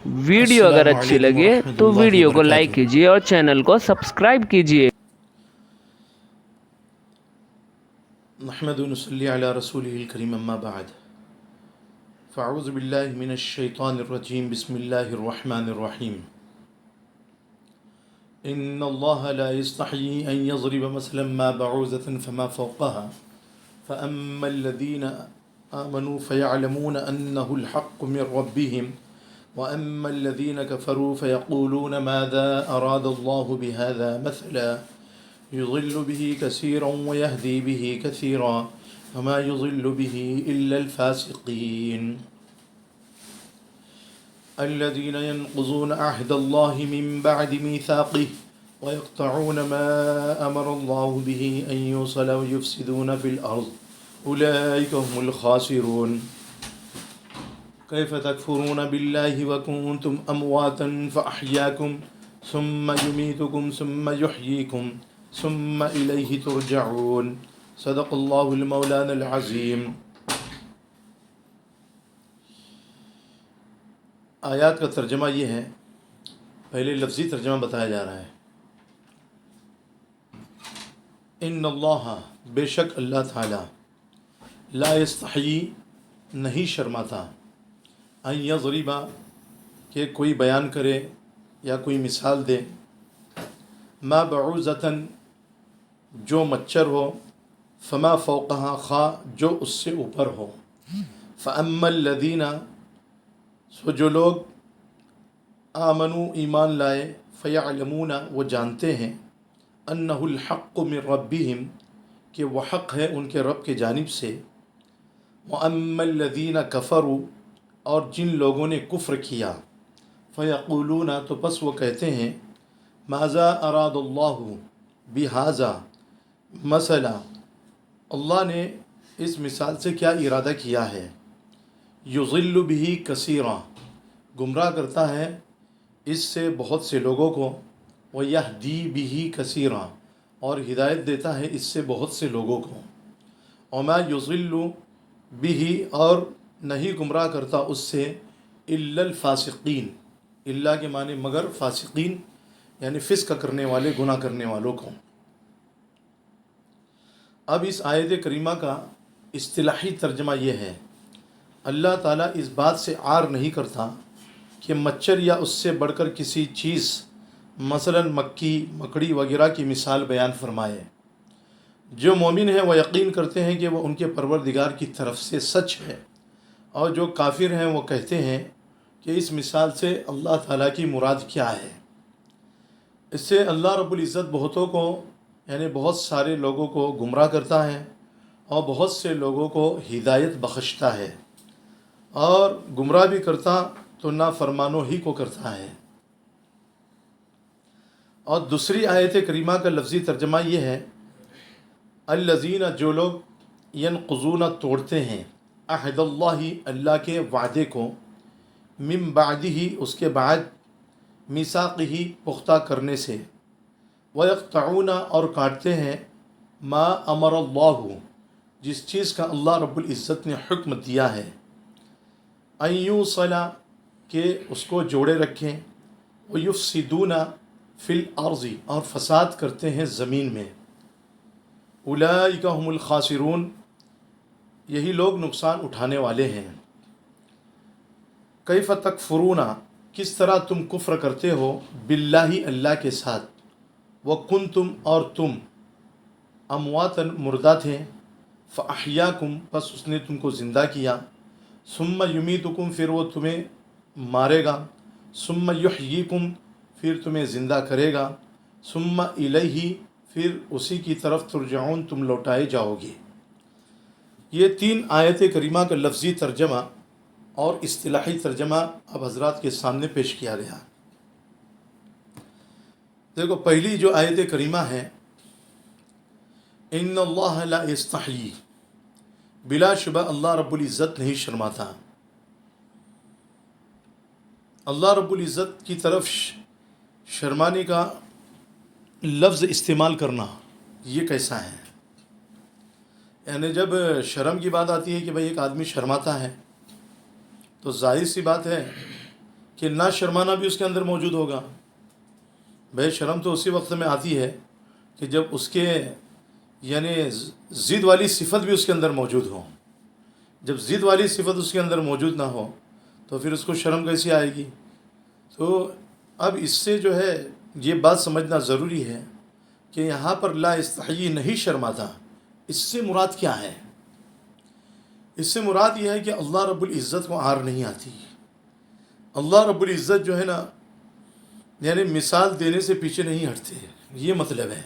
Video اگر السلام اچھی علیکم لگے ورحمۃ تو اللہ ویڈیو کو وبرکاتہ۔ لائک کیجیے اور چینل کو سبسکرائب کیجیے۔ نحمد ونصلی علی رسولہ الکریم، اما بعد، فاعوذ باللہ من الشیطان الرجیم، بسم اللہ الرحمن الرحیم۔ ان اللہ لا یستحیی ان یضرب مثلا ما بعوضة فما فوقها فاما الذین آمنوا فیعلمون انہ الحق من ربهم واما الذین کفروا فیقولون ماذا اراد اللہ بهذا مثلا يضل به كثيرا ويهدي به كثيرا وما يضل به إلا الفاسقين الذين ينقضون عهد الله من بعد ميثاقه ويقطعون ما أمر الله به أن يوصل ويفسدون في الأرض أولئك هم الخاسرون كيف تكفرون بالله وكنتم أمواتا فأحياكم ثم يميتكم ثم يحييكم ثم إليه ترجعون صدق اللہ المولانا العظیم۔ آیات کا ترجمہ یہ ہے، پہلے لفظی ترجمہ بتایا جا رہا ہے۔ ان اللہ، بے شک اللہ تعالی، لا یستحیی، نہیں شرماتا، ان یضرب، کہ کوئی بیان کرے یا کوئی مثال دے، ما بعوضۃ، جو مچھر ہو، فما فوقہا، خواہ جو اس سے اوپر ہو، فاما الذین، سو جو لوگ، آمنوا، ایمان لائے، فیعلمون، وہ جانتے ہیں، انہ الحق من ربہم، کہ وہ حق ہے ان کے رب کی جانب سے، واما الذین کفروا، اور جن لوگوں نے کفر کیا، فیقولون، تو پس وہ کہتے ہیں، ماذا اراد اللہ بہذا مثلا، اللہ نے اس مثال سے کیا ارادہ کیا ہے، یضل بہ کثیرا، گمراہ کرتا ہے اس سے بہت سے لوگوں کو، ویہدی بہ کثیرا، اور ہدایت دیتا ہے اس سے بہت سے لوگوں کو، وما یضل بہ، اور نہیں گمراہ کرتا اس سے، الا الفاسقین، اللہ کے معنی مگر، فاسقین یعنی فسق کرنے والے، گناہ کرنے والوں کو۔ اب اس آیت کریمہ کا اصطلاحی ترجمہ یہ ہے، اللہ تعالیٰ اس بات سے عار نہیں کرتا کہ مچھر یا اس سے بڑھ کر کسی چیز، مثلا مکھی، مکڑی وغیرہ کی مثال بیان فرمائے۔ جو مومن ہیں وہ یقین کرتے ہیں کہ وہ ان کے پروردگار کی طرف سے سچ ہے، اور جو کافر ہیں وہ کہتے ہیں کہ اس مثال سے اللہ تعالیٰ کی مراد کیا ہے۔ اس سے اللہ رب العزت بہتوں کو، یعنی بہت سارے لوگوں کو گمراہ کرتا ہے، اور بہت سے لوگوں کو ہدایت بخشتا ہے، اور گمراہ بھی کرتا تو نافرمانوں ہی کو کرتا ہے۔ اور دوسری آیت کریمہ کا لفظی ترجمہ یہ ہے، الذین، جو لوگ، ینقضون، توڑتے ہیں، عہد اللہ، اللہ کے وعدے کو، من بعدہ، اس کے بعد، میثاقہ، پختہ کرنے سے، وَيَقْطَعُونَ، اور کاٹتے ہیں، ما امر اللہ، جس چیز کا اللہ رب العزت نے حکم دیا ہے، ان یوصل، کہ اس کو جوڑے رکھیں، وَيُفْسِدُونَ فِي الْأَرْضِ، اور فساد کرتے ہیں زمین میں، اولئک هم الخاسرون، یہی لوگ نقصان اٹھانے والے ہیں۔ کیف تکفرون، کس طرح تم کفر کرتے ہو، باللہ، اللہ کے ساتھ، وکنتم، اور تم، امواتا، مردہ تھے، فاحیاکم، پس اس نے تم کو زندہ کیا، ثم یمیتکم، پھر وہ تمہیں مارے گا، ثم یحییکم، پھر تمہیں زندہ کرے گا، ثم الیہ، پھر اسی کی طرف، ترجعون، تم لوٹائے جاؤ گے۔ یہ تین آیت کریمہ کا لفظی ترجمہ اور اصطلاحی ترجمہ اب حضرات کے سامنے پیش کیا گیا۔ دیکھو، پہلی جو آیت کریمہ ہے، ان اللہ لا یستحیی، بلا شبہ اللہ رب العزت نہیں شرماتا۔ اللہ رب العزت کی طرف شرمانے کا لفظ استعمال کرنا، یہ کیسا ہے؟ یعنی جب شرم کی بات آتی ہے کہ بھئی ایک آدمی شرماتا ہے، تو ظاہر سی بات ہے کہ نہ شرمانا بھی اس کے اندر موجود ہوگا. بے شرم تو اسی وقت میں آتی ہے کہ جب اس کے یعنی ضد والی صفت بھی اس کے اندر موجود ہو. جب ضد والی صفت اس کے اندر موجود نہ ہو تو پھر اس کو شرم کیسی آئے گی؟ تو اب اس سے جو ہے یہ بات سمجھنا ضروری ہے کہ یہاں پر لا یستحیی نہیں شرماتا، اس سے مراد کیا ہے؟ اس سے مراد یہ ہے کہ اللہ رب العزت کو عار نہیں آتی. اللہ رب العزت جو ہے نا یعنی مثال دینے سے پیچھے نہیں ہٹتے، یہ مطلب ہے.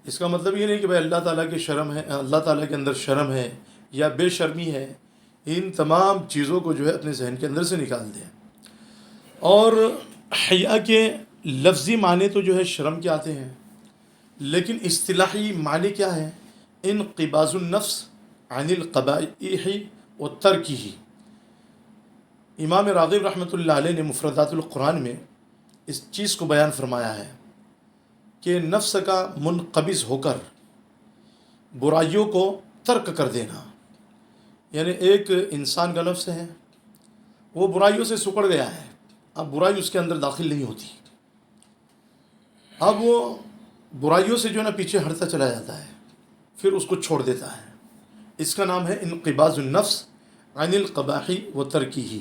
اس کا مطلب یہ نہیں کہ بھائی اللہ تعالیٰ کے شرم ہے، اللہ تعالیٰ کے اندر شرم ہے یا بے شرمی ہے. ان تمام چیزوں کو جو ہے اپنے ذہن کے اندر سے نکال دیں. اور حیا کے لفظی معنی تو جو ہے شرم کے آتے ہیں، لیکن اصطلاحی معنی کیا ہے؟ انقباض النفس عن القبائح و ترکہ. امام راغب رحمۃ اللہ علیہ نے مفردات القرآن میں اس چیز کو بیان فرمایا ہے کہ نفس کا منقبض ہو کر برائیوں کو ترک کر دینا. یعنی ایک انسان کا نفس ہے، وہ برائیوں سے سکڑ گیا ہے، اب برائی اس کے اندر داخل نہیں ہوتی، اب وہ برائیوں سے جو ہے نا پیچھے ہٹتا چلا جاتا ہے، پھر اس کو چھوڑ دیتا ہے. اس کا نام ہے انقباض النفس عن القبائح و ترکہ.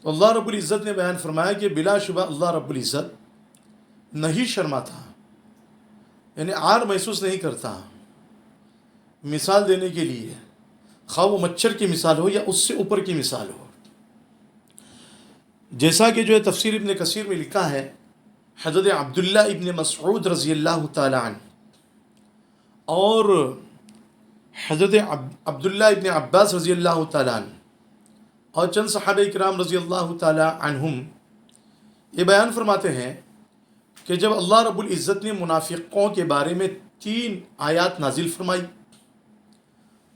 تو اللہ رب العزت نے بیان فرمایا کہ بلا شبہ اللہ رب العزت نہیں شرماتا، یعنی عار محسوس نہیں کرتا. مثال دینے کے لیے خواہ وہ مچھر کی مثال ہو یا اس سے اوپر کی مثال ہو. جیسا کہ جو ہے تفسیر ابن کثیر میں لکھا ہے، حضرت عبداللہ ابن مسعود رضی اللہ تعالی عنہ اور حضرت عبداللہ ابن عباس رضی اللہ تعالی عنہ اور چند صحابہ کرام رضی اللہ تعالی عنہم یہ بیان فرماتے ہیں کہ جب اللہ رب العزت نے منافقوں کے بارے میں 3 آیات نازل فرمائی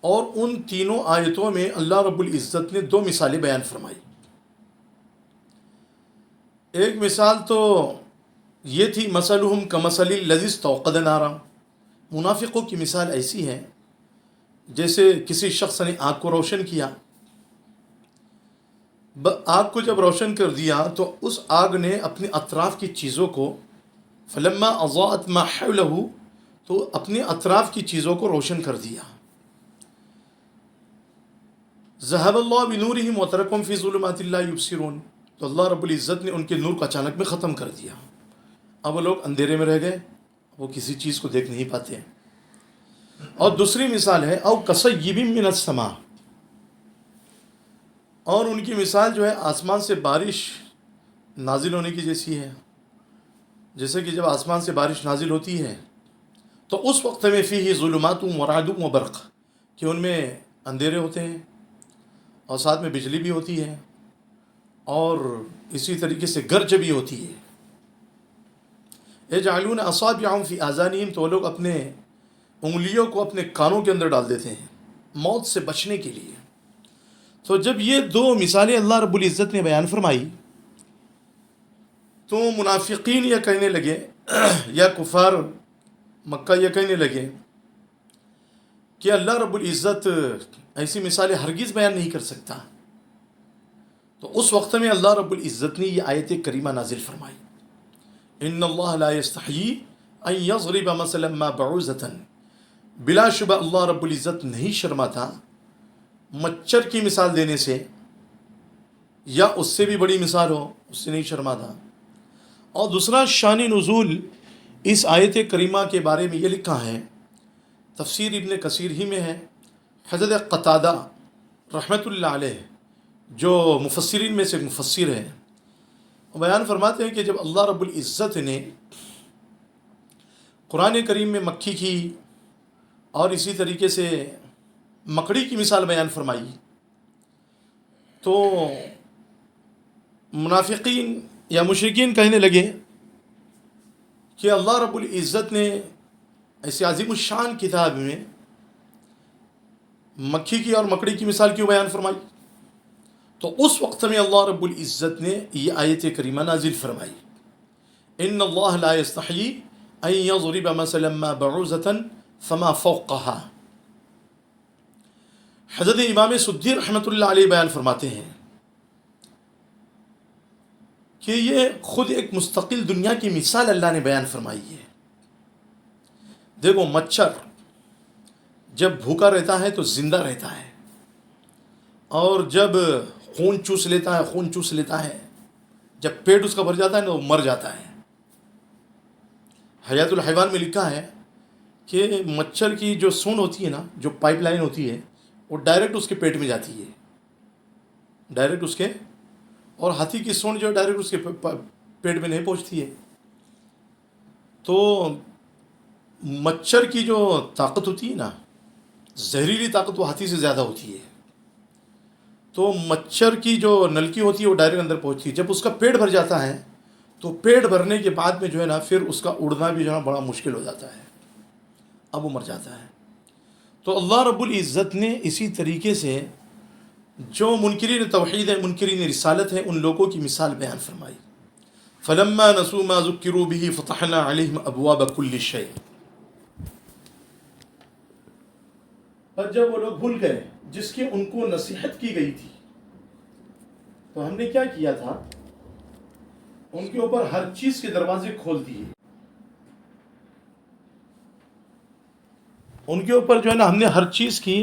اور ان تینوں آیتوں میں اللہ رب العزت نے 2 مثالیں بیان فرمائی. ایک مثال تو یہ تھی مثلہم کمثل الذی استوقد نارا. منافقوں کی مثال ایسی ہے جیسے کسی شخص نے آگ کو روشن کیا. آگ کو جب روشن کر دیا تو اس آگ نے اپنے اطراف کی چیزوں کو فلما اضاءت ما حولہ تو اپنے اطراف کی چیزوں کو روشن کر دیا. ذهب اللہ بنورہم وترکہم فی ظلمات لا یبصرون. تو اللہ رب العزت نے ان کے نور کو اچانک میں ختم کر دیا، اب وہ لوگ اندھیرے میں رہ گئے، وہ کسی چیز کو دیکھ نہیں پاتے ہیں. اور دوسری مثال ہے او کصیب من السماء، اور ان کی مثال جو ہے آسمان سے بارش نازل ہونے کی جیسی ہے. جیسے کہ جب آسمان سے بارش نازل ہوتی ہے تو اس وقت میں فیہ ظلمات و رعد و برق، کہ ان میں اندھیرے ہوتے ہیں اور ساتھ میں بجلی بھی ہوتی ہے اور اسی طریقے سے گرج بھی ہوتی ہے. یجعلون اصابعهم فی آذانہم، تو لوگ اپنے انگلیوں کو اپنے کانوں کے اندر ڈال دیتے ہیں موت سے بچنے کے لیے. تو جب یہ 2 مثالیں اللہ رب العزت نے بیان فرمائی تو منافقین یہ کہنے لگے یا کفار مکہ یہ کہنے لگے کہ اللہ رب العزت ایسی مثالیں ہرگز بیان نہیں کر سکتا. تو اس وقت میں اللہ رب العزت نے یہ آیت کریمہ نازل فرمائی، ان اللہ لا یستحیی ان یضرب مثلا ما بعوضۃ. بلا شبہ اللہ رب العزت نہیں شرماتا مچھر کی مثال دینے سے، یا اس سے بھی بڑی مثال ہو اس سے نہیں شرماتا. اور دوسرا شان نزول اس آیت کریمہ کے بارے میں یہ لکھا ہے، تفسیر ابن کثیر ہی میں ہے. حضرت قتادہ رحمۃ اللہ علیہ جو مفسرین میں سے مفسر ہیں، وہ بیان فرماتے ہیں کہ جب اللہ رب العزت نے قرآن کریم میں مکھی کی اور اسی طریقے سے مکڑی کی مثال بیان فرمائی تو منافقین یا مشرکین کہنے لگے کہ اللہ رب العزت نے ایسی عظیم الشان کتاب میں مکھی کی اور مکڑی کی مثال کیوں بیان فرمائی؟ تو اس وقت میں اللہ رب العزت نے یہ آیت کریمہ نازل فرمائی، ان اللہ لا یستحیی ان یضرب مثلا ما بعوضۃ فما فوقها. حضرت امام سدی رحمۃ اللہ علیہ بیان فرماتے ہیں کہ یہ خود ایک مستقل دنیا کی مثال اللہ نے بیان فرمائی ہے. دیکھو مچھر جب بھوکا رہتا ہے تو زندہ رہتا ہے، اور جب خون چوس لیتا ہے، جب پیٹ اس کا بھر جاتا ہے تو وہ مر جاتا ہے. حیات الحیوان میں لکھا ہے کہ مچھر کی جو سون ہوتی ہے نا، جو پائپ لائن ہوتی ہے، وہ ڈائریکٹ اس کے پیٹ میں جاتی ہے، ڈائریکٹ اس کے، اور ہاتھی کی سون جو ڈائریکٹ اس کے پیٹ میں نہیں پہنچتی ہے. تو مچھر کی جو طاقت ہوتی ہے نا، زہریلی طاقت، وہ ہاتھی سے زیادہ ہوتی ہے. تو مچھر کی جو نلکی ہوتی ہے وہ ڈائریکٹ اندر پہنچتی ہے. جب اس کا پیٹ بھر جاتا ہے تو پیٹ بھرنے کے بعد میں جو ہے نا پھر اس کا اڑنا بھی جو ہے نا بڑا مشکل ہو جاتا ہے، اب وہ مر جاتا ہے. تو اللہ رب العزت نے اسی طریقے سے جو منکرین توحید ہے، منکرین رسالت ہے، ان لوگوں کی مثال بیان فرمائی. فلما نسوا ما ذکروا به فتحنا علیہم ابواب کل شیء. پر جب وہ لوگ بھول گئے جس کی ان کو نصیحت کی گئی تھی، تو ہم نے کیا کیا تھا، ان کے اوپر ہر چیز کے دروازے کھول دیے. ان کے اوپر جو ہے نا ہم نے ہر چیز کی،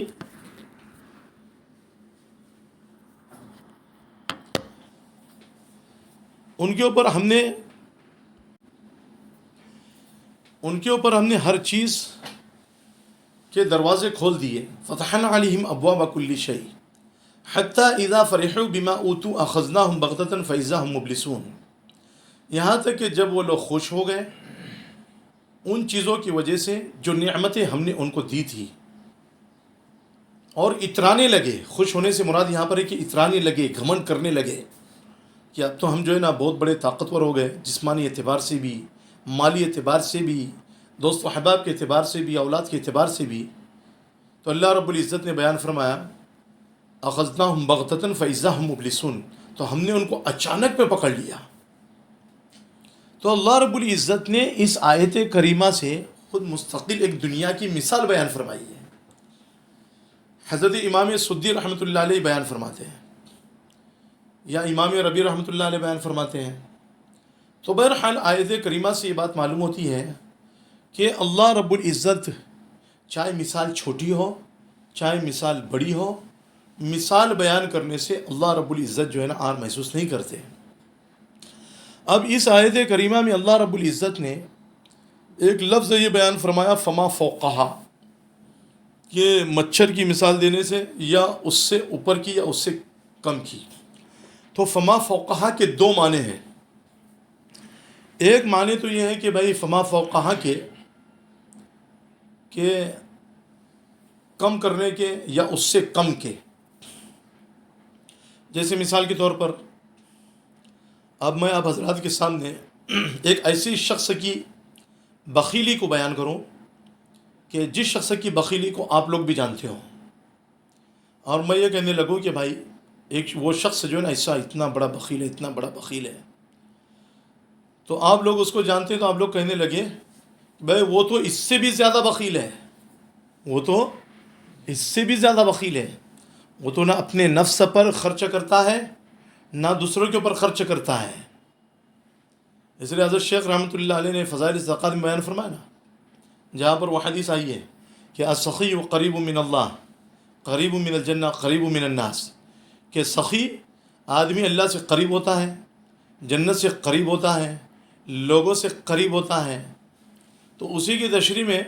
ان کے اوپر ہم نے ہر چیز کے دروازے کھول دیے. فتحنا علیہم ابواب کل شیء حتی اذا فرحوا بما اوتوا اخذناهم بغتة فاذا هم مبلسون. یہاں تک کہ جب وہ لوگ خوش ہو گئے ان چیزوں کی وجہ سے جو نعمتیں ہم نے ان کو دی تھی، اور اترانے لگے. خوش ہونے سے مراد یہاں پر ہے کہ اترانے لگے، گھمنڈ کرنے لگے کہ اب تو ہم جو ہے نا بہت بڑے طاقتور ہو گئے، جسمانی اعتبار سے بھی، مالی اعتبار سے بھی، دوست و احباب کے اعتبار سے بھی، اولاد کے اعتبار سے بھی. تو اللہ رب العزت نے بیان فرمایا اخذناہم بغتۃ فاذا ھم مبلسون، تو ہم نے ان کو اچانک پہ پکڑ لیا. تو اللہ رب العزت نے اس آیت کریمہ سے خود مستقل ایک دنیا کی مثال بیان فرمائی ہے. حضرت امام سدی رحمۃ اللہ علیہ بیان فرماتے ہیں، یا امام ربیع رحمۃ اللہ علیہ بیان فرماتے ہیں. تو بہرحال آیت کریمہ سے یہ بات معلوم ہوتی ہے کہ اللہ رب العزت چاہے مثال چھوٹی ہو چاہے مثال بڑی ہو، مثال بیان کرنے سے اللہ رب العزت جو ہے نا آر محسوس نہیں کرتے. اب اس آیت کریمہ میں اللہ رب العزت نے ایک لفظ یہ بیان فرمایا فما فوقہا، کہ مچھر کی مثال دینے سے یا اس سے اوپر کی یا اس سے کم کی. تو فما فوقہا کے دو معنی ہیں. ایک معنی تو یہ ہے کہ بھائی فما فوقہا کے کہ کم کرنے کے یا اس سے کم کے. جیسے مثال کے طور پر اب میں آپ حضرات کے سامنے ایک ایسی شخص کی بخیلی کو بیان کروں کہ جس شخص کی بخیلی کو آپ لوگ بھی جانتے ہو، اور میں یہ کہنے لگوں کہ بھائی ایک وہ شخص جو ہے نا ایسا اتنا بڑا بخیل ہے، اتنا بڑا بخیل ہے، تو آپ لوگ اس کو جانتے ہیں، تو آپ لوگ کہنے لگے بھائی وہ تو اس سے بھی زیادہ بخیل ہے، وہ تو اس سے بھی زیادہ بخیل ہے، وہ تو نہ اپنے نفس پر خرچ کرتا ہے نہ دوسروں کے اوپر خرچ کرتا ہے. اس لیے حضرت شیخ رحمۃ اللہ علیہ نے فضائل الزکوٰۃ میں بیان فرمایا نا، جہاں پر وہ حدیث آئی ہے کہ السخی قریب من اللہ قریب من الجنہ قریب من الناس، کہ سخی آدمی اللہ سے قریب ہوتا ہے، جنت سے قریب ہوتا ہے، لوگوں سے قریب ہوتا ہے. تو اسی کی تشریح میں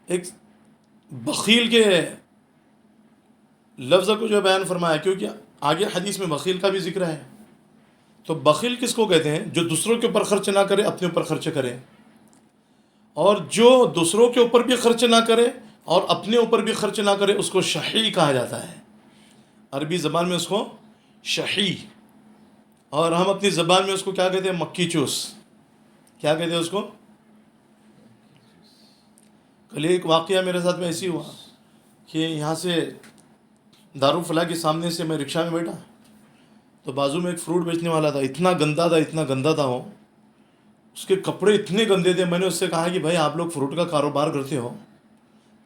ایک بخیل کے لفظ کو جو بیان فرمایا، کیونکہ آگے حدیث میں بخیل کا بھی ذکر ہے. تو بخیل کس کو کہتے ہیں؟ جو دوسروں کے اوپر خرچ نہ کرے، اپنے اوپر خرچ کرے. اور جو دوسروں کے اوپر بھی خرچ نہ کرے اور اپنے اوپر بھی خرچ نہ کرے، اس کو شحیح کہا جاتا ہے. عربی زبان میں اس کو شحیح، اور ہم اپنی زبان میں اس کو کیا کہتے ہیں؟ مکی چوس. کیا کہتے ہیں اس کو؟ کل ایک واقعہ میرے ساتھ میں ایسی ہوا کہ یہاں سے دارالفلاح کے سامنے سے میں رکشہ میں بیٹھا، تو بازو میں ایک فروٹ بیچنے والا تھا. اتنا گندا تھا وہ، اس کے کپڑے اتنے گندے تھے. میں نے اس سے کہا کہ بھائی آپ لوگ فروٹ کا کاروبار کرتے ہو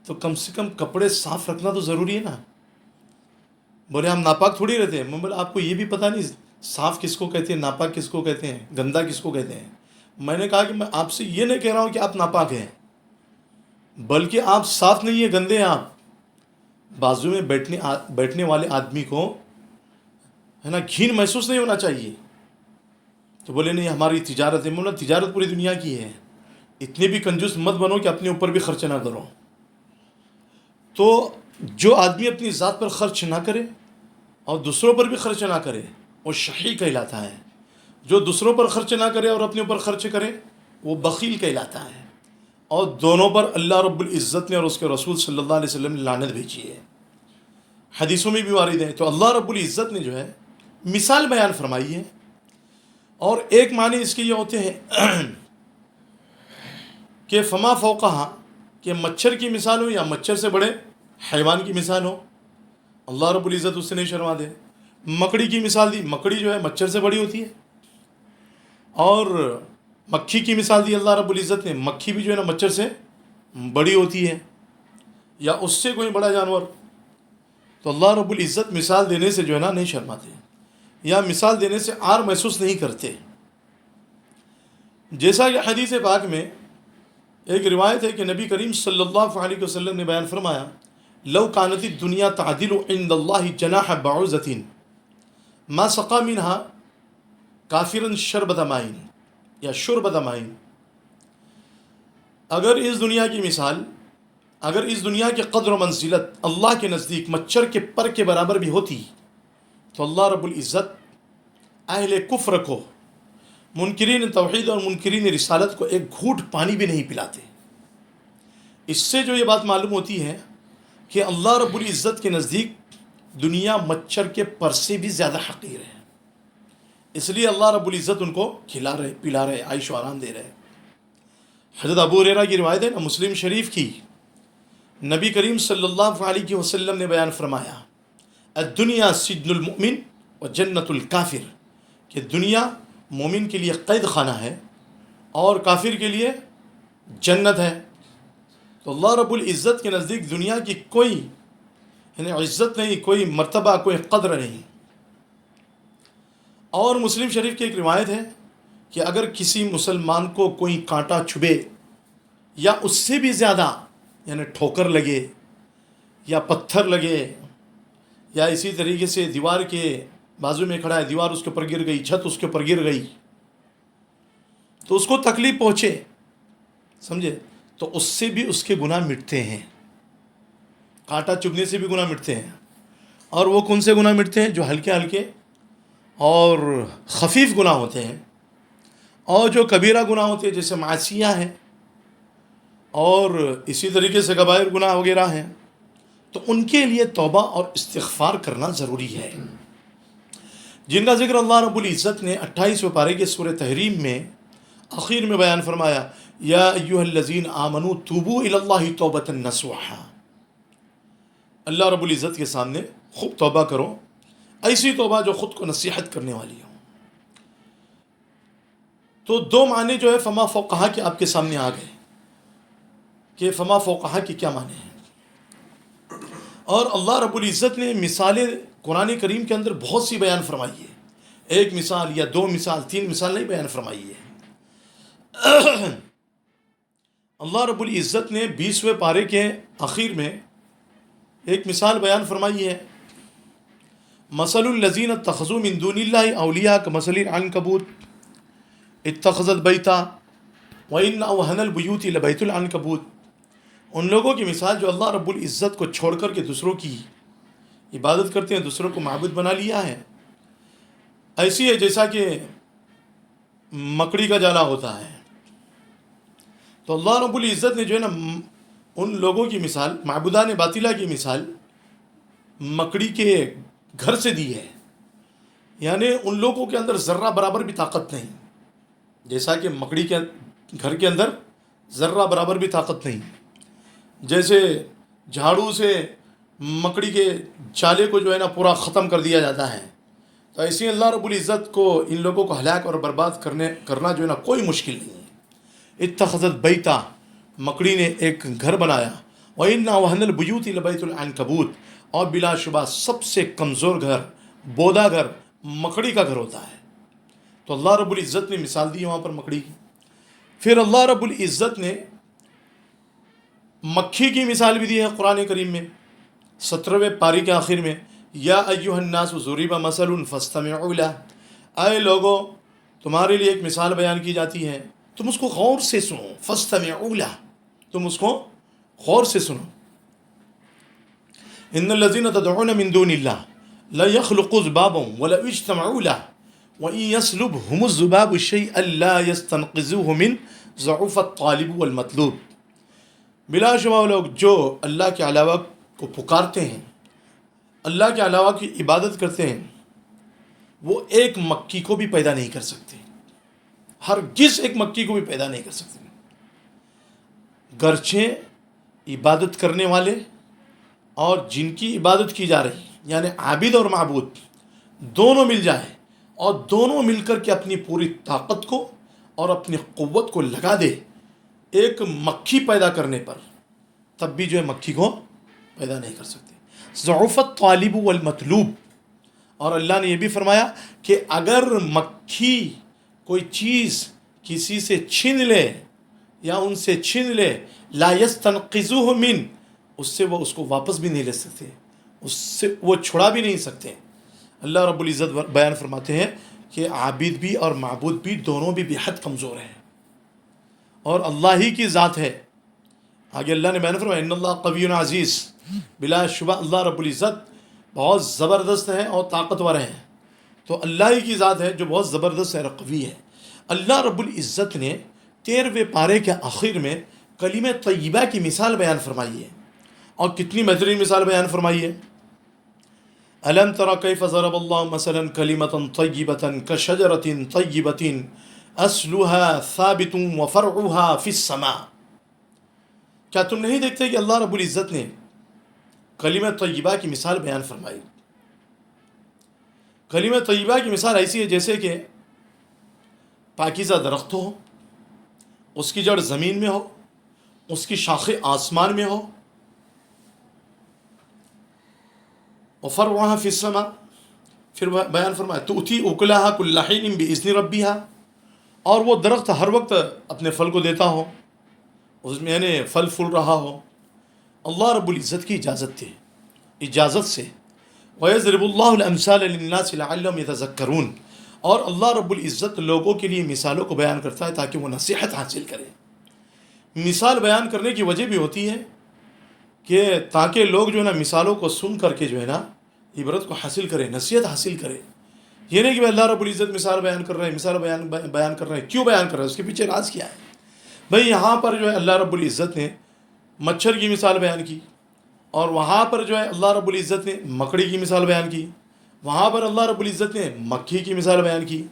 تو کم سے کم کپڑے صاف رکھنا تو ضروری ہے نا. بولے ہم ناپاک تھوڑی رہتے ہیں. میں بولا آپ کو یہ بھی پتہ نہیں صاف کس کو کہتے ہیں، ناپاک کس کو کہتے ہیں، گندا کس کو کہتے ہیں. میں نے کہا کہ میں آپ سے یہ نہیں کہہ رہا ہوں کہ آپ ناپاک ہیں، بلکہ آپ صاف نہیں ہیں، گندے ہیں. آپ بازو میں بیٹھنے والے آدمی کو ہے نا گھین محسوس نہیں ہونا چاہیے. تو بولے نہیں ہماری تجارت ہے. بولا تجارت پوری دنیا کی ہے، اتنے بھی کنجوس مت بنو کہ اپنے اوپر بھی خرچ نہ کرو. تو جو آدمی اپنی ذات پر خرچ نہ کرے اور دوسروں پر بھی خرچ نہ کرے وہ شحیح کہلاتا ہے. جو دوسروں پر خرچ نہ کرے اور اپنے اوپر خرچ کرے وہ بخیل کہلاتا ہے. اور دونوں پر اللہ رب العزت نے اور اس کے رسول صلی اللہ علیہ وسلم نے لعنت بھیجی ہے، حدیثوں میں بھی وارد ہے. تو اللہ رب العزت نے جو ہے مثال بیان فرمائی ہے. اور ایک معنی اس کے یہ ہوتے ہیں کہ فما فوقہا، کہ مچھر کی مثال ہو یا مچھر سے بڑے حیوان کی مثال ہو، اللہ رب العزت اس سے نہیں شرما دے. مکڑی کی مثال دی، مکڑی جو ہے مچھر سے بڑی ہوتی ہے. اور مکھی کی مثال دی اللہ رب العزت نے، مکھی بھی جو ہے نا مچھر سے بڑی ہوتی ہے یا اس سے کوئی بڑا جانور. تو اللہ رب العزت مثال دینے سے جو ہے نا نہیں شرماتے یا مثال دینے سے عار محسوس نہیں کرتے. جیسا کہ حدیث پاک میں ایک روایت ہے کہ نبی کریم صلی اللہ علیہ وسلم نے بیان فرمایا، لو کانت الدنیا تعدل عند اللہ جناح بعوضۃ ما سقى منها کافرا شربۃ ماء یا شربۃ ماء. اگر اس دنیا کی مثال، اگر اس دنیا کی قدر و منزلت اللہ کے نزدیک مچھر کے پر کے برابر بھی ہوتی تو اللہ رب العزت اہل کفر کو، منکرین توحید اور منکرین رسالت کو ایک گھونٹ پانی بھی نہیں پلاتے. اس سے جو یہ بات معلوم ہوتی ہے کہ اللہ رب العزت کے نزدیک دنیا مچھر کے پر سے بھی زیادہ حقیر ہے. اس لیے اللہ رب العزت ان کو کھلا رہے، پلا رہے، عیش و آرام دے رہے. حضرت ابو ہریرہ کی روایت ہے نا مسلم شریف کی، نبی کریم صلی اللہ علیہ وسلم نے بیان فرمایا، الدنیا سجن المؤمن و جنت الکافر، کہ دنیا مومن کے لیے قید خانہ ہے اور کافر کے لیے جنت ہے. تو اللہ رب العزت کے نزدیک دنیا کی کوئی یعنی عزت نہیں، کوئی مرتبہ، کوئی قدر نہیں. اور مسلم شریف کی ایک روایت ہے کہ اگر کسی مسلمان کو کوئی کانٹا چھبے یا اس سے بھی زیادہ یعنی ٹھوکر لگے یا پتھر لگے یا اسی طریقے سے دیوار کے بازو میں کھڑا ہے، دیوار اس کے اوپر گر گئی، چھت اس کے اوپر گر گئی، تو اس کو تکلیف پہنچے، سمجھے، تو اس سے بھی اس کے گناہ مٹتے ہیں. کانٹا چبھنے سے بھی گناہ مٹتے ہیں. اور وہ کون سے گناہ مٹتے ہیں؟ جو ہلکے ہلکے اور خفیف گناہ ہوتے ہیں، اور جو کبیرہ گناہ ہوتے ہیں جیسے معصیہ ہے اور اسی طریقے سے کبائر گناہ وغیرہ ہیں، تو ان کے لیے توبہ اور استغفار کرنا ضروری ہے، جن کا ذکر اللہ رب العزت نے 28ویں پارے کے سورہ تحریم میں آخر میں بیان فرمایا، یا ایھا الذین آمنوا توبوا الی اللہ توبۃ نصوحا. اللہ رب العزت کے سامنے خوب توبہ کرو، ایسی توبہ جو خود کو نصیحت کرنے والی ہو. تو دو معنی جو ہے فما فوقہا کے آپ کے سامنے آ گئے کہ فما فوقہا کے کیا معنی ہیں. اور اللہ رب العزت نے مثالیں قرآن کریم کے اندر بہت سی بیان فرمائی ہے. ایک مثال یا دو مثال، تین مثال نہیں بیان فرمائی ہے. اللہ رب العزت نے 20ویں پارے کے آخر میں ایک مثال بیان فرمائی ہے، مثل الذین اتخذوا من دون اللہ اولیاء کمثل العنکبوت اتخذت بیتا وان اوہن البیوت لبیت العنکبوت. ان لوگوں کی مثال جو اللہ رب العزت کو چھوڑ کر کے دوسروں کی عبادت کرتے ہیں، دوسروں کو معبود بنا لیا ہے، ایسی ہے جیسا کہ مکڑی کا جالا ہوتا ہے. تو اللہ رب العزت نے جو ہے نا ان لوگوں کی مثال، معبودان باطلہ کی مثال مکڑی کے گھر سے دی ہے. یعنی ان لوگوں کے اندر ذرہ برابر بھی طاقت نہیں، جیسا کہ مکڑی کے گھر کے اندر ذرہ برابر بھی طاقت نہیں. جیسے جھاڑو سے مکڑی کے جالے کو جو ہے نا پورا ختم کر دیا جاتا ہے، تو ایسے اللہ رب العزت کو ان لوگوں کو ہلاک اور برباد کرنا جو ہے نا کوئی مشکل نہیں ہے. اتخذت بیتا، مکڑی نے ایک گھر بنایا، وَإِنَّ أَوْهَنَ الْبُيُوتِ لَبَيْتُ الْعَنْكَبُوتِ، اور بلا شبہ سب سے کمزور گھر، بودا گھر مکڑی کا گھر ہوتا ہے. تو اللہ رب العزت نے مثال دی وہاں پر مکڑی کی. پھر اللہ رب العزت نے مکھی کی مثال بھی دی ہے قرآن کریم میں 17ویں پاری کے آخر میں. یا ایھا الناس ضرب مثل فاستمعوا لہ، اے لوگو تمہارے لیے ایک مثال بیان کی جاتی ہے، تم اس کو غور سے سنو. فاستمعوا لہ، تم اس کو غور سے سنو. ان الذین تدعون من دون اللہ لا يخلقوا ذبابا ولو اجتمعوا له وإن يسلبهم الذباب شيئا لا يستنقذوه منه ضعف الطالب والمطلوب. بلا شبہ وہ لوگ جو اللہ کے علاوہ کو پکارتے ہیں، اللہ کے علاوہ کی عبادت کرتے ہیں، وہ ایک مکھی کو بھی پیدا نہیں کر سکتے، ہرگز ایک مکھی کو بھی پیدا نہیں کر سکتے. گرچہ عبادت کرنے والے اور جن کی عبادت کی جا رہی یعنی عابد اور معبود دونوں مل جائیں اور دونوں مل کر کے اپنی پوری طاقت کو اور اپنی قوت کو لگا دے ایک مکھی پیدا کرنے پر، تب بھی جو ہے مکھی کو پیدا نہیں کر سکتے. ضعف الطالب والمطلوب. اور اللہ نے یہ بھی فرمایا کہ اگر مکھی کوئی چیز کسی سے چھین لے یا ان سے چھین لے، لا یستنقذوہ من، اس سے وہ اس کو واپس بھی نہیں لے سکتے، اس سے وہ چھڑا بھی نہیں سکتے. اللہ رب العزت بیان فرماتے ہیں کہ عابد بھی اور معبود بھی دونوں بھی بہت کمزور ہیں اور اللہ ہی کی ذات ہے. آگے اللہ نے بیان فرمایا ان اللہ قوی عزیز، بلا شبہ اللہ رب العزت بہت زبردست ہے اور طاقتور ہے. تو اللہ ہی کی ذات ہے جو بہت زبردست ہے اور قوی ہے. اللہ رب العزت نے 13ویں پارے کے آخر میں کلمہ طیبہ کی مثال بیان فرمائی ہے، اور کتنی بہترین مثال بیان فرمائی ہے. الم تر کیف ضرب اللہ مثلا کلمۃ طیبۃ کشجرۃ طیبۃ اصلها ثابت وفرعها فی السماء. کیا تم نہیں دیکھتے کہ اللہ رب العزت نے کلمہ طیبہ کی مثال بیان فرمائی. کلمہ طیبہ کی مثال ایسی ہے جیسے کہ پاکیزہ درخت ہو، اس کی جڑ زمین میں ہو، اس کی شاخیں آسمان میں ہو، وفرعها فی السماء. پھر بیان فرمایا تؤتی اکلها کل حین باذن ربها، اور وہ درخت ہر وقت اپنے پھل کو دیتا ہو، اس میں یعنی پھل پھول رہا ہو. اللہ رب العزت کی اجازت تھی، اجازت سے. وَيَضْرِبُ اللَّهُ الْأَمْثَالَ لِلنَّاسِ لَعَلَّهُمْ يَتَذَكَّرُونَ، اور اللہ رب العزت لوگوں کے لیے مثالوں کو بیان کرتا ہے تاکہ وہ نصیحت حاصل کرے. مثال بیان کرنے کی وجہ بھی ہوتی ہے کہ تاکہ لوگ جو ہے نا مثالوں کو سن کر کے جو ہے نا عبرت کو حاصل کرے، نصیحت حاصل کرے. یہ نہیں کہ اللہ رب العزت مثال بیان کر رہے ہیں، مثال بیان کر رہے ہیں، کیوں بیان کر رہے ہیں، اس کے پیچھے راز کیا ہے. بھئی یہاں پر جو ہے اللہ رب العزت نے مچھر کی مثال بیان کی، اور وہاں پر جو ہے اللہ رب العزت نے مکڑی کی مثال بیان کی، وہاں پر اللہ رب العزت نے مکھی کی مثال بیان کی.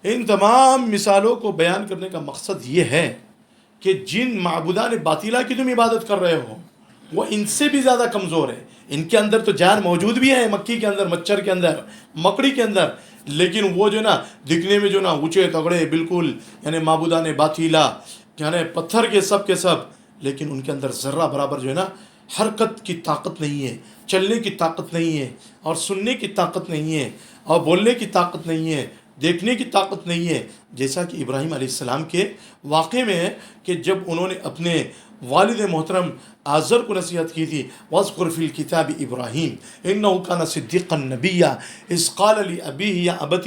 ان تمام مثالوں کو بیان کرنے کا مقصد یہ ہے کہ جن معبودان باطلہ کی تم عبادت کر رہے ہو وہ ان سے بھی زیادہ کمزور ہے. ان کے اندر تو جان موجود بھی ہے، مکھی کے اندر، مچھر کے اندر، مکڑی کے اندر، لیکن وہ جو نا دکھنے میں جو نا اونچے تگڑے بالکل یعنی معبودان باطلہ یعنی پتھر کے سب، لیکن ان کے اندر ذرہ برابر جو ہے نا حرکت کی طاقت نہیں ہے، چلنے کی طاقت نہیں ہے، اور سننے کی طاقت نہیں ہے، اور بولنے کی طاقت نہیں ہے، دیکھنے کی طاقت نہیں ہے. جیسا کہ ابراہیم علیہ السلام کے واقعے میں ہے کہ جب انہوں نے اپنے والد محترم آزر کو نصیحت کی تھی، وَاذْكُرْ فِي الْكِتَابِ إِبْرَاهِيمَ إِنَّهُ كَانَ صِدِّيقًا نَبِيًّا إِذْ قَالَ لِأَبِيهِ يَا أَبَتِ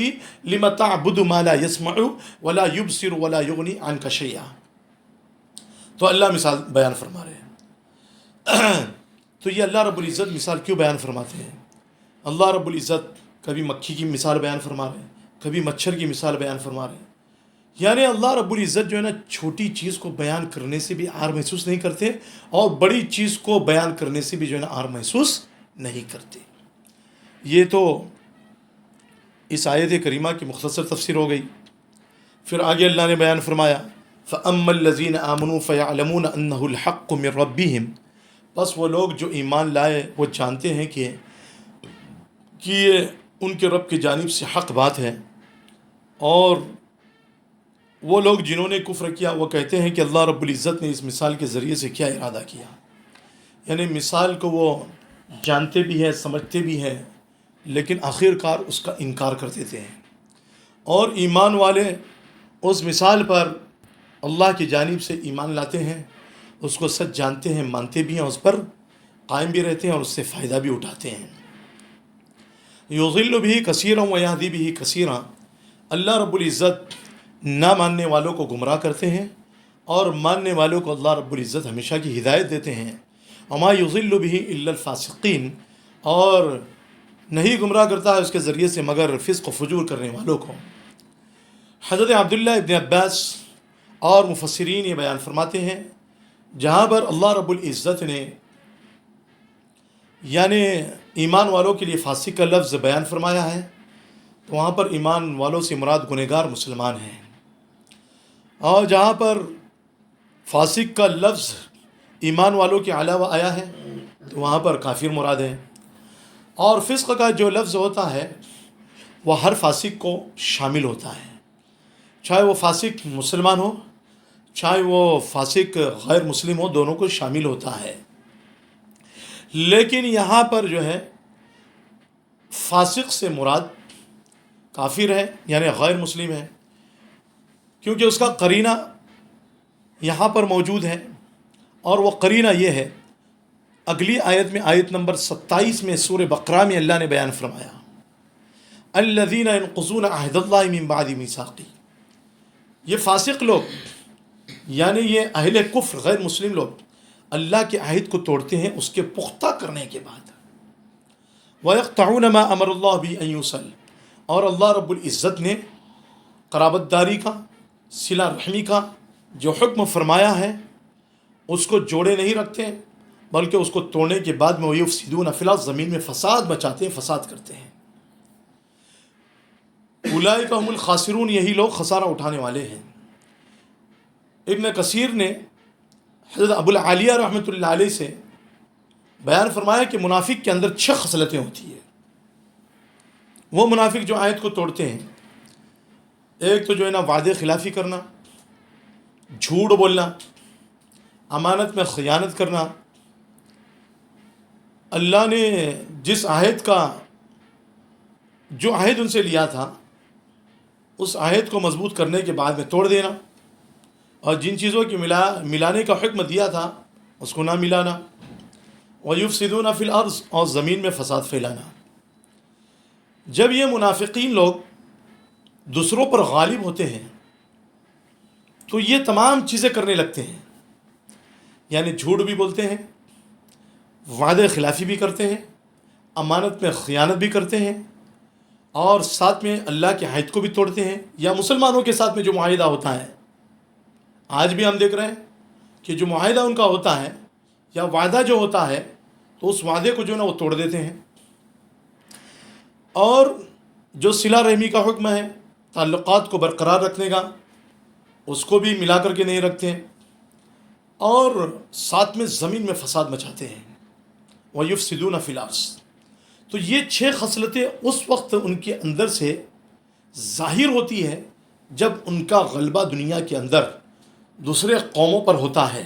لِمَ تَعْبُدُ مَا لَا يَسْمَعُ وَلَا يُبْصِرُ وَلَا يُغْنِي عَنْكَ شَيْئًا. تو اللہ مثال بیان فرما رہے ہیں. تو یہ اللہ رب العزت مثال کیوں بیان فرماتے ہیں؟ اللہ رب العزت کبھی مکھی کی مثال بیان فرما رہے ہیں، کبھی مچھر کی مثال بیان فرما رہے ہیں. یعنی اللہ رب العزت جو ہے نا چھوٹی چیز کو بیان کرنے سے بھی عار محسوس نہیں کرتے، اور بڑی چیز کو بیان کرنے سے بھی جو ہے نا عار محسوس نہیں کرتے. یہ تو اس آیت کریمہ کی مختصر تفسیر ہو گئی. پھر آگے اللہ نے بیان فرمایا فَأَمَّا الَّذِينَ آمَنُوا فَيَعْلَمُونَ أَنَّهُ الْحَقُّ مِنْ رَبِّهِمْ، بس وہ لوگ جو ایمان لائے وہ جانتے ہیں کہ یہ ان کے رب کی جانب سے حق بات ہے. اور وہ لوگ جنہوں نے کفر کیا وہ کہتے ہیں کہ اللہ رب العزت نے اس مثال کے ذریعے سے کیا ارادہ کیا. یعنی مثال کو وہ جانتے بھی ہیں، سمجھتے بھی ہیں، لیکن آخر کار اس کا انکار کر دیتے ہیں. اور ایمان والے اس مثال پر اللہ کی جانب سے ایمان لاتے ہیں، اس کو سچ جانتے ہیں، مانتے بھی ہیں، اس پر قائم بھی رہتے ہیں اور اس سے فائدہ بھی اٹھاتے ہیں. یضل بھی کثیرا ویہدی بھی کثیرا، اللہ رب العزت نہ ماننے والوں کو گمراہ کرتے ہیں اور ماننے والوں کو اللہ رب العزت ہمیشہ کی ہدایت دیتے ہیں. وما یضل بھی الا الفاسقین، اور نہیں گمراہ کرتا ہے اس کے ذریعے سے مگر فسق و فجور کرنے والوں کو. حضرت عبداللہ ابن عباس اور مفسرین یہ بیان فرماتے ہیں، جہاں پر اللہ رب العزت نے یعنی ایمان والوں کے لیے فاسق کا لفظ بیان فرمایا ہے، تو وہاں پر ایمان والوں سے مراد گنہگار مسلمان ہیں، اور جہاں پر فاسق کا لفظ ایمان والوں کے علاوہ آیا ہے تو وہاں پر کافر مراد ہے. اور فسق کا جو لفظ ہوتا ہے وہ ہر فاسق کو شامل ہوتا ہے، چاہے وہ فاسق مسلمان ہو چاہے وہ فاسق غیر مسلم ہو، دونوں کو شامل ہوتا ہے. لیکن یہاں پر جو ہے فاسق سے مراد کافر ہے، یعنی غیر مسلم ہے، کیونکہ اس کا قرینہ یہاں پر موجود ہے. اور وہ قرینہ یہ ہے، اگلی آیت میں، آیت نمبر 27 میں سورہ بقرہ میں اللہ نے بیان فرمایا، الذین ينقضون عہد اللہ من بعد میثاقہ. یہ فاسق لوگ یعنی یہ اہل کفر غیر مسلم لوگ اللہ کے عہد کو توڑتے ہیں اس کے پختہ کرنے کے بعد. وَيَقْطَعُونَ مَا أَمَرَ اللَّهُ بِهِ أَن يُوصَلَ، اور اللہ رب العزت نے قرابت داری کا، صلہ رحمی کا جو حکم فرمایا ہے اس کو جوڑے نہیں رکھتے، بلکہ اس کو توڑنے کے بعد میں وَيُفْسِدُونَ فِي الْأَرْضِ، زمین میں فساد مچاتے ہیں، فساد کرتے ہیں. اولئک هم الخاسرون، یہی لوگ خسارہ اٹھانے والے ہیں. ابن کثیر نے حضرت ابو العالیہ رحمۃ اللہ علیہ سے بیان فرمایا کہ منافق کے اندر 6 خصلتیں ہوتی ہیں. وہ منافق جو آیت کو توڑتے ہیں، ایک تو جو ہے نا وعدے خلافی کرنا، جھوٹ بولنا، امانت میں خیانت کرنا. اللہ نے جس عہد کا جو عہد ان سے لیا تھا اس عہد کو مضبوط کرنے کے بعد میں توڑ دینا، اور جن چیزوں کی ملانے کا حکم دیا تھا اس کو نہ ملانا. وَيُفْسِدُونَ فِي الْأَرْضِ، اور زمین میں فساد پھیلانا. جب یہ منافقین لوگ دوسروں پر غالب ہوتے ہیں تو یہ تمام چیزیں کرنے لگتے ہیں، یعنی جھوٹ بھی بولتے ہیں، وعدے خلافی بھی کرتے ہیں، امانت میں خیانت بھی کرتے ہیں، اور ساتھ میں اللہ کے عہد کو بھی توڑتے ہیں. یا مسلمانوں کے ساتھ میں جو معاہدہ ہوتا ہے، آج بھی ہم دیکھ رہے ہیں کہ جو معاہدہ ان کا ہوتا ہے یا وعدہ جو ہوتا ہے تو اس وعدے کو جو نا وہ توڑ دیتے ہیں. اور جو صلہ رحمی کا حکم ہے، تعلقات کو برقرار رکھنے کا، اس کو بھی ملا کر کے نہیں رکھتے ہیں، اور ساتھ میں زمین میں فساد مچاتے ہیں. وَيُفْسِدُونَ فِي الْأَرْضِ. تو یہ 6 خصلتیں اس وقت ان کے اندر سے ظاہر ہوتی ہے جب ان کا غلبہ دنیا کے اندر دوسرے قوموں پر ہوتا ہے،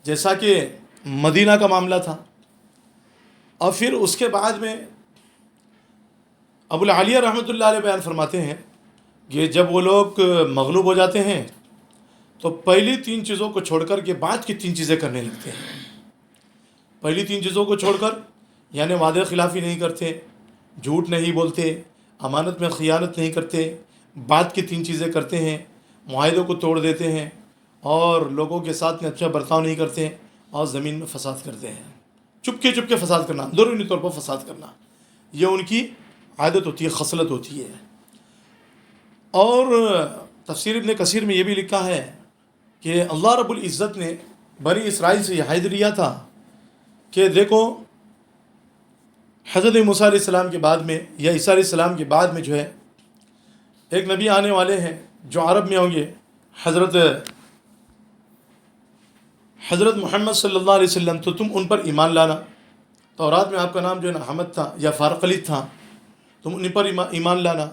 جیسا کہ مدینہ کا معاملہ تھا. اور پھر اس کے بعد میں ابو العالیہ رحمۃ اللہ علیہ بیان فرماتے ہیں کہ جب وہ لوگ مغلوب ہو جاتے ہیں تو پہلی 3 چیزوں کو چھوڑ کر کے بعد کی 3 چیزیں کرنے لگتے ہیں. پہلی 3 چیزوں کو چھوڑ کر یعنی وعدے خلافی نہیں کرتے، جھوٹ نہیں بولتے، امانت میں خیانت نہیں کرتے، بعد کی 3 چیزیں کرتے ہیں، معاہدوں کو توڑ دیتے ہیں، اور لوگوں کے ساتھ میں اچھا برتاؤ نہیں کرتے، اور زمین میں فساد کرتے ہیں. چپکے چپکے فساد کرنا، اندرونی طور پر فساد کرنا، یہ ان کی عادت ہوتی ہے، خصلت ہوتی ہے. اور تفسیر ابن کثیر میں یہ بھی لکھا ہے کہ اللہ رب العزت نے بنی اسرائیل سے یہ عہد لیا تھا کہ دیکھو حضرت موسیٰ علیہ السلام کے بعد میں یا عیسیٰ علیہ السلام کے بعد میں جو ہے ایک نبی آنے والے ہیں جو عرب میں ہوں گے، حضرت محمد صلی اللہ علیہ وسلم، تو تم ان پر ایمان لانا. تورات میں آپ کا نام جو ہے نا حمد تھا یا فارق علی تھا، تم ان پر ایمان لانا،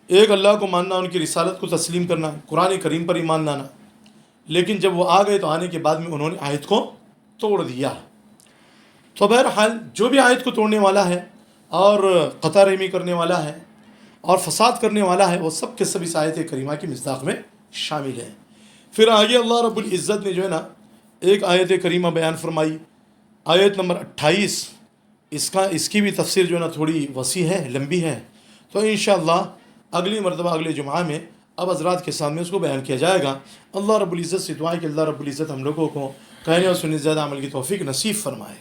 ایک اللہ کو ماننا، ان کی رسالت کو تسلیم کرنا، قرآن کریم پر ایمان لانا. لیکن جب وہ آ گئے تو آنے کے بعد میں انہوں نے آیت کو توڑ دیا. تو بہرحال جو بھی آیت کو توڑنے والا ہے اور قطع رحمی کرنے والا ہے اور فساد کرنے والا ہے، وہ سب کے سب اس آیت کریمہ کی مصداق میں شامل ہیں۔ پھر آگے اللہ رب العزت نے جو ہے نا ایک آیت کریمہ بیان فرمائی، آیت نمبر 28۔ اس کی بھی تفسیر جو ہے نا تھوڑی وسیع ہے، لمبی ہے، تو انشاءاللہ اگلی مرتبہ اگلے جمعہ میں اب حضرات کے سامنے اس کو بیان کیا جائے گا۔ اللہ رب العزت سے دعا ہے کہ اللہ رب العزت ہم لوگوں کو کہنے اور سننے زیادہ عمل کی توفیق نصیب فرمائے۔